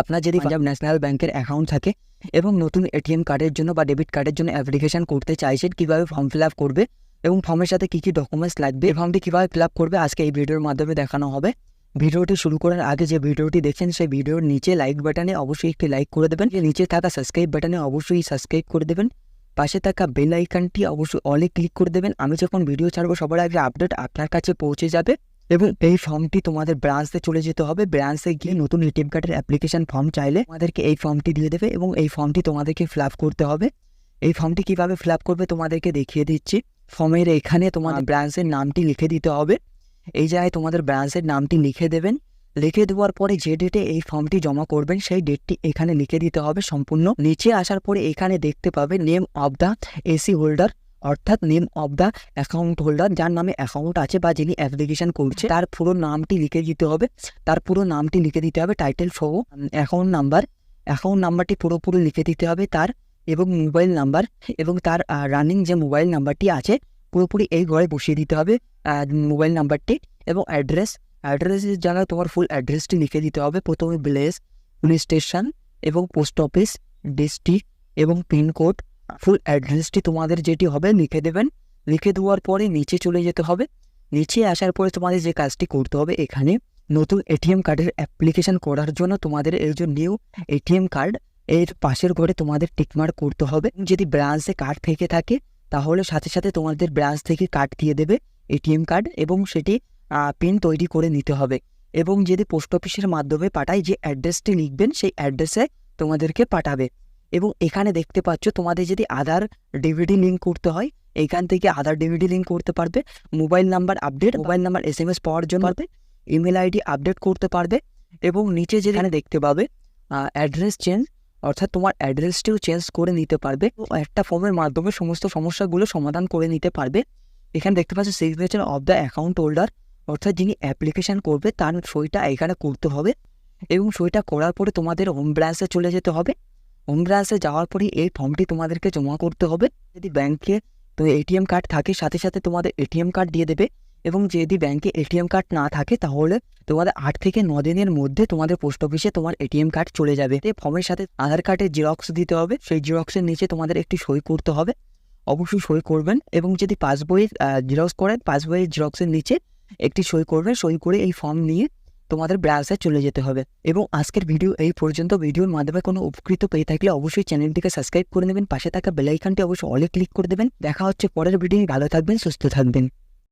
আপনার যদি পাঞ্জাব ন্যাশনাল ব্যাংকের অ্যাকাউন্ট থাকে এবং নতুন এটিএম কার্ডের জন্য বা ডেবিট কার্ডের জন্য অ্যাপ্লিকেশন করতে চাইছেন, কীভাবে ফর্ম ফিল আপ করবে এবং ফর্মের সাথে কী কী ডকুমেন্টস লাগবে, এই ফর্মটি কীভাবে ফিল আপ করবে আজকে এই ভিডিওর মাধ্যমে দেখানো হবে। ভিডিওটি শুরু করার আগে যে ভিডিওটি দেখছেন সেই ভিডিওর নিচে লাইক বাটনে অবশ্যই একটি লাইক করে দেবেন, নিচে থাকা সাবস্ক্রাইব বাটনে অবশ্যই সাবস্ক্রাইব করে দেবেন, পাশে থাকা বেল আইকনটি অবশ্যই অলে ক্লিক করে দেবেন। আমি যখন ভিডিও ছাড়বো সবার আগে আপডেট আপনার কাছে পৌঁছে যাবে। এবং এই ফর্মটি তোমাদের ব্রাঞ্চে চলে যেতে হবে। ব্রাঞ্চে গিয়ে নতুন এটিএম কার্ডের অ্যাপ্লিকেশন ফর্ম চাইলে তোমাদেরকে এই ফর্মটি দিয়ে দেবে এবং এই ফর্মটি তোমাদেরকে ফিল আপ করতে হবে। এই ফর্মটি কীভাবে ফিল আপ করবে তোমাদেরকে দেখিয়ে দিচ্ছি। ফর্মের এখানে তোমাদের ব্রাঞ্চের নামটি লিখে দিতে হবে। এই জায়গায় তোমাদের ব্রাঞ্চের নামটি লিখে দেবেন। লিখে দেওয়ার পরে যে ডেটে এই ফর্মটি জমা করবেন সেই ডেটটি এখানে লিখে দিতে হবে সম্পূর্ণ। নিচে আসার পরে এখানে দেখতে পাবে name of the AC holder, অর্থাৎ name of the account holder, যার নামে অ্যাকাউন্ট আছে বা যিনি অ্যাপ্লিকেশন করছে তার পুরো নামটি লিখে দিতে হবে। তার পুরো নামটি লিখে দিতে হবে, টাইটেল সহ অ্যাকাউন্ট নাম্বারটি পুরোপুরি লিখে দিতে হবে তার, এবং মোবাইল নাম্বার এবং তার রানিং যে মোবাইল নাম্বারটি আছে পুরোপুরি এই ঘরে বসিয়ে দিতে হবে মোবাইল নাম্বারটি। এবং অ্যাড্রেসের জায়গায় তোমার ফুল অ্যাড্রেসটি লিখে দিতে হবে। প্রথমে ভিলেজ, পুলিশ স্টেশন এবং পোস্ট অফিস, ডিস্ট্রিক্ট এবং পিনকোড, ফুল অ্যাড্রেসটি তোমাদের যেটি হবে লিখে দেবেন। লিখে দেওয়ার পরে নিচে চলে যেতে হবে। নিচে আসার পরে তোমাদের যে কাজটি করতে হবে, এখানে নতুন এটিএম কার্ডের অ্যাপ্লিকেশন করার জন্য তোমাদের এই যে নিউ এটিএম কার্ড এর পাশের ঘরে তোমাদের টিকমার্ক করতে হবে। যদি ব্রাঞ্চে কার্ড থেকে থাকে তাহলে সাথে সাথে তোমাদের ব্রাঞ্চ থেকে কার্ড দিয়ে দেবে এটিএম কার্ড এবং সেটি পিন তৈরি করে নিতে হবে। এবং যদি পোস্ট অফিসের মাধ্যমে পাঠায়, যে অ্যাড্রেসটি লিখবেন সেই অ্যাড্রেসে তোমাদেরকে পাঠাবে। এবং এখানে দেখতে পাচ্ছ তোমাদের যদি আধার ডিভিডি লিঙ্ক করতে হয় এখান থেকে আধার ডিভিডি লিঙ্ক করতে পারবে। Mobile number update, mobile number SMS পাওয়ার জন্য পারবে, ইমেল আইডি আপডেট করতে পারবে। এবং নিচে যেখানে দেখতে পাবে অ্যাড্রেস চেঞ্জ, অর্থাৎ তোমার অ্যাড্রেসটিও চেঞ্জ করে নিতে পারবে। একটা ফর্মের মাধ্যমে সমস্ত সমস্যাগুলো সমাধান করে নিতে পারবে। এখানে দেখতে পাচ্ছ signature of the account holder, অর্থাৎ যিনি অ্যাপ্লিকেশন করবে তার সইটা এখানে করতে হবে। এবং সইটা করার পরে তোমাদের হোম ব্রাঞ্চে চলে যেতে হবে। হোম ব্রাঞ্চে যাওয়ার পরে এই ফর্মটি তোমাদেরকে জমা করতে হবে। যদি ব্যাংকে তো এটিএম কার্ড থাকে সাথে সাথে তোমাদের এটিএম কার্ড দিয়ে দেবে। এবং যদি ব্যাংকে এটিএম কার্ড না থাকে তাহলে তোমাদের 8 থেকে 9 দিনের মধ্যে তোমাদের পোস্ট অফিসে তোমার এটিএম কার্ড চলে যাবে। এই ফর্মের সাথে আধার কার্ডের জেরক্স দিতে হবে। সেই জেরক্সের নিচে তোমাদের একটি সই করতে হবে, অবশ্যই সই করবেন। এবং যদি পাসবইয়ের জেরক্স করেন পাসবইয়ের জেরক্সের নিচে একটি সই করবেন। সই করে এই ফর্ম নিয়ে তোমাদের ব্রাউজারে চলে যেতে হবে। এবং আজকের ভিডিও এই পর্যন্ত। ভিডিওর মাধ্যমে কোনো উপকৃত পেয়ে থাকলে অবশ্যই চ্যানেলটিকে সাবস্ক্রাইব করে নেবেন, পাশে থাকা বেল আইকনটি অবশ্যই অলে ক্লিক করে দেবেন। দেখা হচ্ছে পরের ভিডিও। ভালো থাকবেন, সুস্থ থাকবেন।